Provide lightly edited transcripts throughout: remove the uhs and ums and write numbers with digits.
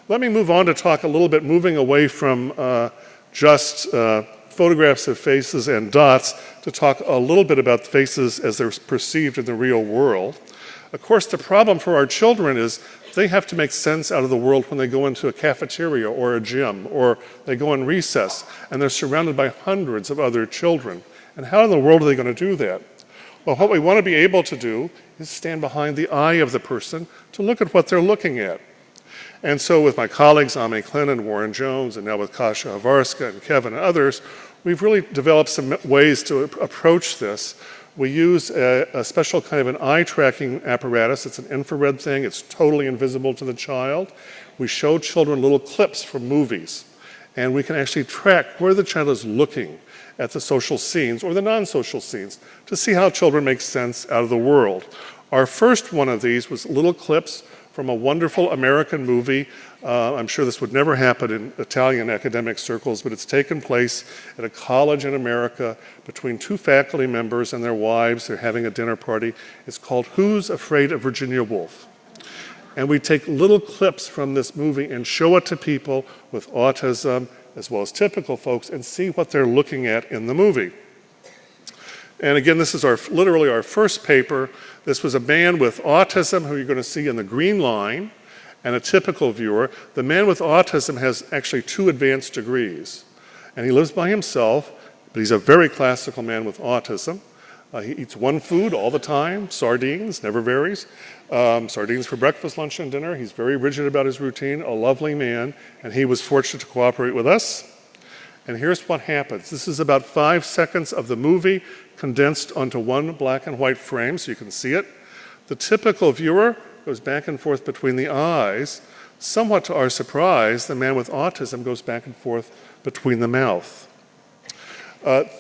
Let me move on to talk a little bit, moving away from just photographs of faces and dots, to talk a little bit about faces as they're perceived in the real world. Of course, the problem for our children is they have to make sense out of the world when they go into a cafeteria or a gym, or they go in recess, and they're surrounded by hundreds of other children. And how in the world are they going to do that? Well, what we want to be able to do is stand behind the eye of the person to look at what they're looking at. And so with my colleagues, Ame Klin and Warren Jones, and now with Kasia Havarska and Kevin and others, we've really developed some ways to approach this. We use a special kind of an eye tracking apparatus. It's an infrared thing. It's totally invisible to the child. We show children little clips from movies, and we can actually track where the child is looking at the social scenes or the non-social scenes to see how children make sense out of the world. Our first one of these was little clips from a wonderful American movie. I'm sure this would never happen in Italian academic circles, but it's taken place at a college in America between two faculty members and their wives. They're having a dinner party. It's called Who's Afraid of Virginia Woolf? And we take little clips from this movie and show it to people with autism as well as typical folks and see what they're looking at in the movie. And again, this is literally our first paper. This was a man with autism, who you're going to see in the green line, and a typical viewer. The man with autism has actually 2 advanced degrees, and he lives by himself, but he's a very classical man with autism. He eats one food all the time, sardines, never varies. Sardines for breakfast, lunch, and dinner. He's very rigid about his routine, a lovely man, and he was fortunate to cooperate with us. And here's what happens. This is about 5 seconds of the movie condensed onto one black and white frame, so you can see it. The typical viewer goes back and forth between the eyes. Somewhat to our surprise, the man with autism goes back and forth between the mouth.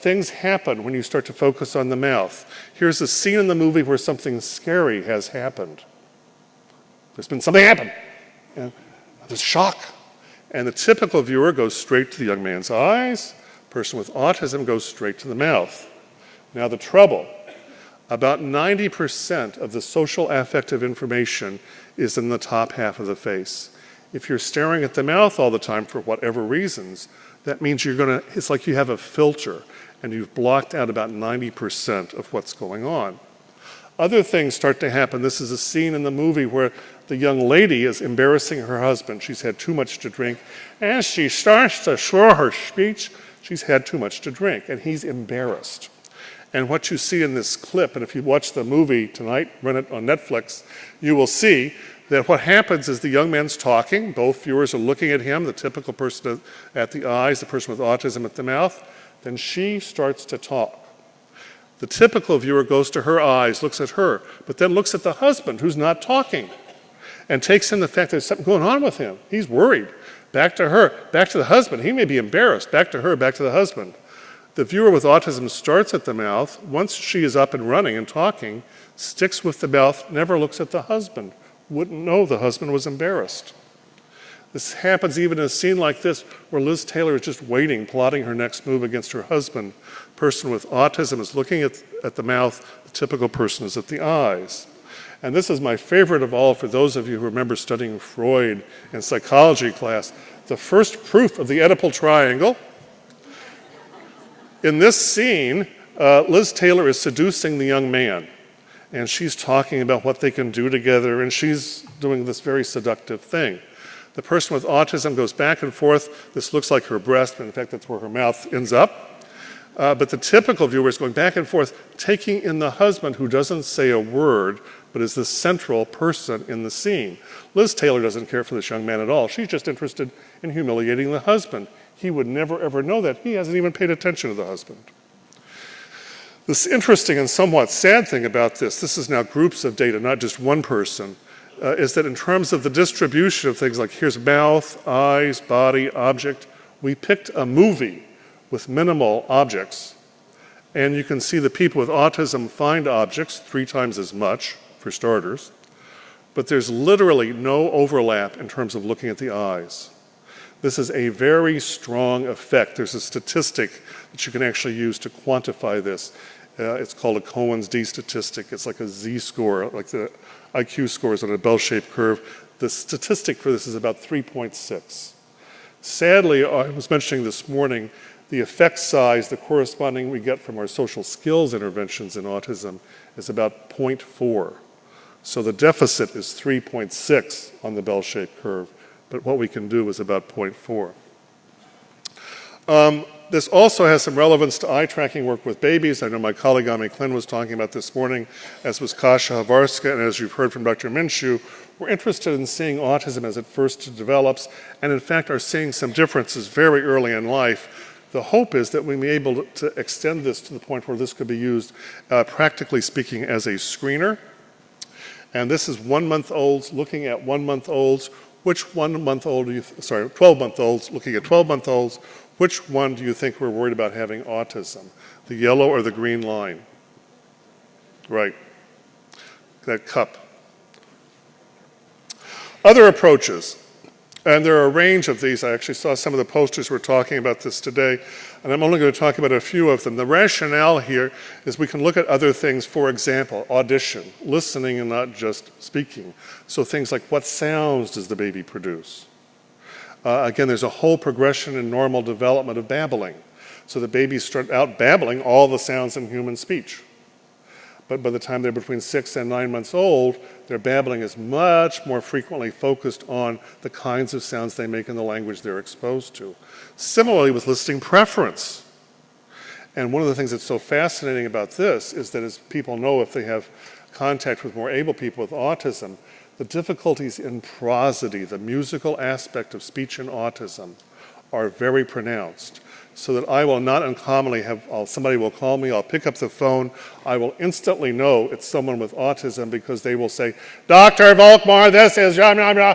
Things happen when you start to focus on the mouth. Here's a scene in the movie where something scary has happened. There's been something happen. And there's shock. And the typical viewer goes straight to the young man's eyes. Person with autism goes straight to the mouth. Now the trouble, about 90% of the social affective information is in the top half of the face. If you're staring at the mouth all the time for whatever reasons, that means it's like you have a filter and you've blocked out about 90% of what's going on. Other things start to happen. This is a scene in the movie where the young lady is embarrassing her husband. She's had too much to drink. As she starts to slur her speech, she's had too much to drink, and he's embarrassed. And what you see in this clip, and if you watch the movie tonight, run it on Netflix, you will see that what happens is the young man's talking, both viewers are looking at him, the typical person at the eyes, the person with autism at the mouth, then she starts to talk. The typical viewer goes to her eyes, looks at her, but then looks at the husband who's not talking and takes in the fact that there's something going on with him. He's worried. Back to her, back to the husband. He may be embarrassed. Back to her, back to the husband. The viewer with autism starts at the mouth. Once she is up and running and talking, sticks with the mouth, never looks at the husband. Wouldn't know the husband was embarrassed. This happens even in a scene like this where Liz Taylor is just waiting, plotting her next move against her husband. Person with autism is looking at the mouth. The typical person is at the eyes. And this is my favorite of all for those of you who remember studying Freud in psychology class. The first proof of the Oedipal triangle. In this scene, Liz Taylor is seducing the young man. And she's talking about what they can do together, and she's doing this very seductive thing. The person with autism goes back and forth. This looks like her breast, but in fact that's where her mouth ends up. But the typical viewer is going back and forth, taking in the husband who doesn't say a word, but is the central person in the scene. Liz Taylor doesn't care for this young man at all. She's just interested in humiliating the husband. He would never ever know that. He hasn't even paid attention to the husband. This interesting and somewhat sad thing about this is now groups of data, not just one person, is that in terms of the distribution of things like here's mouth, eyes, body, object, we picked a movie with minimal objects, and you can see the people with autism find objects 3 times as much, for starters, but there's literally no overlap in terms of looking at the eyes. This is a very strong effect. There's a statistic that you can actually use to quantify this. It's called a Cohen's d statistic. It's like a z-score, like the IQ scores on a bell-shaped curve. the statistic for this is about 3.6. Sadly, I was mentioning this morning, the effect size, the corresponding we get from our social skills interventions in autism is about 0.4. So the deficit is 3.6 on the bell-shaped curve, but what we can do is about 0.4. This also has some relevance to eye tracking work with babies. I know my colleague Ami Klin was talking about this morning, as was Kasia Havarska, and as you've heard from Dr. Minshew, we're interested in seeing autism as it first develops, and in fact are seeing some differences very early in life. The hope is that we may be able to extend this to the point where this could be used, practically speaking, as a screener. And this is 1-month-olds looking at 1-month-olds. Which 1-month-old do you, 12-month-olds looking at 12-month-olds. Which one do you think we're worried about having autism? The yellow or the green line? Right, that cup. Other approaches, and there are a range of these. I actually saw some of the posters were talking about this today, and I'm only going to talk about a few of them. The rationale here is we can look at other things, for example, audition, listening and not just speaking. So things like what sounds does the baby produce? Again, there's a whole progression in normal development of babbling. So the babies start out babbling all the sounds in human speech. But by the time they're between 6 and 9 months old, their babbling is much more frequently focused on the kinds of sounds they make in the language they're exposed to. Similarly with listening preference. And one of the things that's so fascinating about this is that, as people know if they have contact with more able people with autism, the difficulties in prosody, the musical aspect of speech in autism, are very pronounced. So that I will not uncommonly have, somebody will call me, I'll pick up the phone, I will instantly know it's someone with autism because they will say, Dr. Volkmar, this is blah, blah, blah,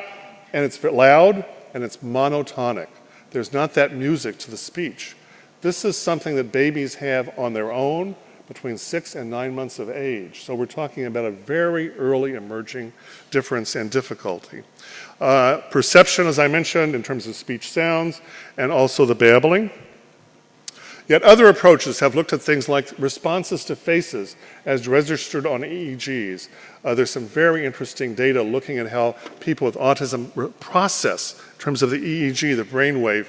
and it's loud and it's monotonic. There's not that music to the speech. This is something that babies have on their own between 6 and 9 months of age. So we're talking about a very early emerging difference and difficulty. Perception, as I mentioned, in terms of speech sounds, and also the babbling. Yet other approaches have looked at things like responses to faces as registered on EEGs. There's some very interesting data looking at how people with autism process, in terms of the EEG, the brainwave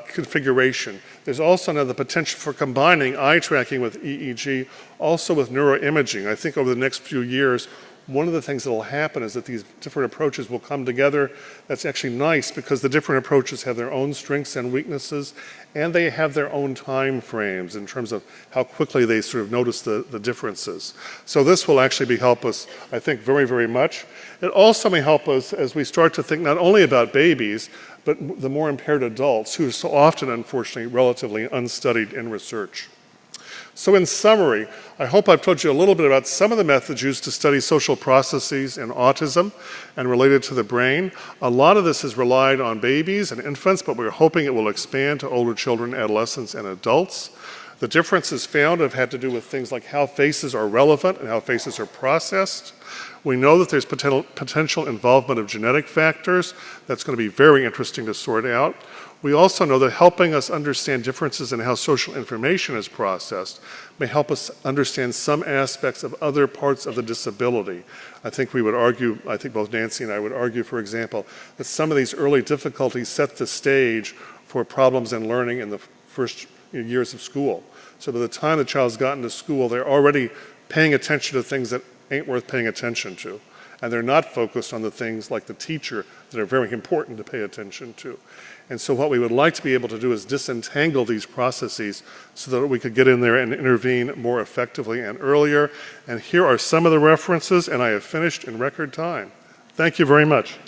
configuration. There's also now the potential for combining eye tracking with EEG, also with neuroimaging. I think over the next few years, one of the things that will happen is that these different approaches will come together. That's actually nice because the different approaches have their own strengths and weaknesses, and they have their own time frames in terms of how quickly they sort of notice the differences. So this will actually help us, I think, very, very much. It also may help us as we start to think not only about babies, but the more impaired adults who are so often, unfortunately, relatively unstudied in research. So in summary, I hope I've told you a little bit about some of the methods used to study social processes in autism and related to the brain. A lot of this has relied on babies and infants, but we're hoping it will expand to older children, adolescents, and adults. The differences found have had to do with things like how faces are relevant and how faces are processed. We know that there's potential involvement of genetic factors. That's going to be very interesting to sort out. We also know that helping us understand differences in how social information is processed may help us understand some aspects of other parts of the disability. I think we would argue, I think both Nancy and I would argue, for example, that some of these early difficulties set the stage for problems in learning in the first years of school. So by the time the child's gotten to school, they're already paying attention to things that ain't worth paying attention to. And they're not focused on the things like the teacher that are very important to pay attention to. And so what we would like to be able to do is disentangle these processes so that we could get in there and intervene more effectively and earlier. And here are some of the references, and I have finished in record time. Thank you very much.